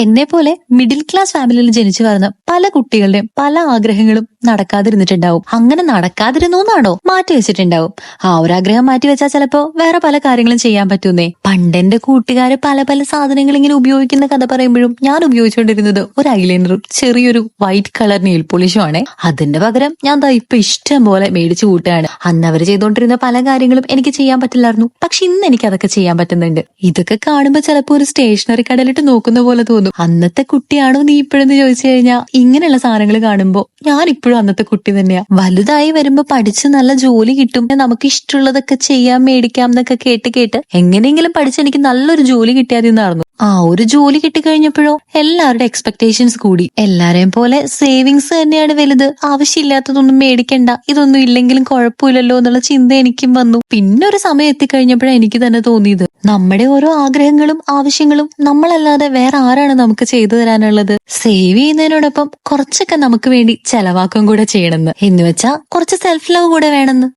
എന്നെ പോലെ middle class ഫാമിലിയിൽ ജനിച്ചു വളർന്ന പല കുട്ടികളുടെയും പല ആഗ്രഹങ്ങളും നടക്കാതിരുന്നിട്ടുണ്ടാവും. അങ്ങനെ നടക്കാതിരുന്നു എന്നാണോ, മാറ്റി വെച്ചിട്ടുണ്ടാവും. ആ ഒരു ആഗ്രഹം മാറ്റി വെച്ചാൽ ചിലപ്പോ വേറെ പല കാര്യങ്ങളും ചെയ്യാൻ പറ്റുന്നേ. പണ്ടെന്റെ കൂട്ടുകാര് പല പല സാധനങ്ങൾ ഇങ്ങനെ ഉപയോഗിക്കുന്ന കഥ പറയുമ്പോഴും ഞാൻ ഉപയോഗിച്ചുകൊണ്ടിരുന്നത് ഒരു ഐലൈനറും ചെറിയൊരു വൈറ്റ് കളർ നെയിൽ പോളിഷും ആണ്. അതിന്റെ പകരം ഞാൻ ദാ ഇപ്പൊ ഇഷ്ടം പോലെ മേടിച്ചു കൂട്ടുകയാണ്. അന്ന് അവര് ചെയ്തുകൊണ്ടിരുന്ന പല കാര്യങ്ങളും എനിക്ക് ചെയ്യാൻ പറ്റില്ലായിരുന്നു, പക്ഷെ ഇന്ന് എനിക്ക് അതൊക്കെ ചെയ്യാൻ പറ്റുന്നുണ്ട്. ഇതൊക്കെ കാണുമ്പോ ചിലപ്പോ ഒരു സ്റ്റേഷനറി കടയിലിട്ട് നോക്കുന്ന പോലെ തോന്നും. അന്നത്തെ കുട്ടിയാണോ നീ ഇപ്പോഴെന്ന് ചോദിച്ചു കഴിഞ്ഞാൽ ഇങ്ങനെയുള്ള സാധനങ്ങൾ കാണുമ്പോ ഞാൻ ഇപ്പോഴും അന്നത്തെ കുട്ടി തന്നെയാ. വലുതായി വരുമ്പോ പഠിച്ച് നല്ല ജോലി കിട്ടും, നമുക്ക് ഇഷ്ടമുള്ളതൊക്കെ ചെയ്യാം, മേടിക്കാം എന്നൊക്കെ കേട്ട് കേട്ട് എങ്ങനെയെങ്കിലും പഠിച്ച് എനിക്ക് നല്ലൊരു ജോലി കിട്ടിയാതെന്നായിരുന്നു. ആ ഒരു ജോലി കിട്ടിക്കഴിഞ്ഞപ്പോഴോ എല്ലാവരുടെ എക്സ്പെക്ടേഷൻസ് കൂടി. എല്ലാരെയും പോലെ സേവിങ്സ് തന്നെയാണ് വലുത്, ആവശ്യമില്ലാത്തതൊന്നും മേടിക്കണ്ട, ഇതൊന്നും ഇല്ലെങ്കിലും കുഴപ്പമില്ലല്ലോ എന്നുള്ള ചിന്ത എനിക്കും വന്നു. പിന്നെ ഒരു സമയം എത്തിക്കഴിഞ്ഞപ്പോഴാണ് എനിക്ക് തന്നെ തോന്നിയത്, നമ്മുടെ ഓരോ ആഗ്രഹങ്ങളും ആവശ്യങ്ങളും നമ്മളല്ലാതെ വേറെ ആരാണ് നമുക്ക് ചെയ്തു തരാനുള്ളത്. സേവ് ചെയ്യുന്നതിനോടൊപ്പം കുറച്ചൊക്കെ നമുക്ക് വേണ്ടി ചെലവാക്കും കൂടെ ചെയ്യണമെന്ന്, എന്ന് വെച്ചാ കുറച്ച് സെൽഫ് ലവ് കൂടെ വേണമെന്ന്.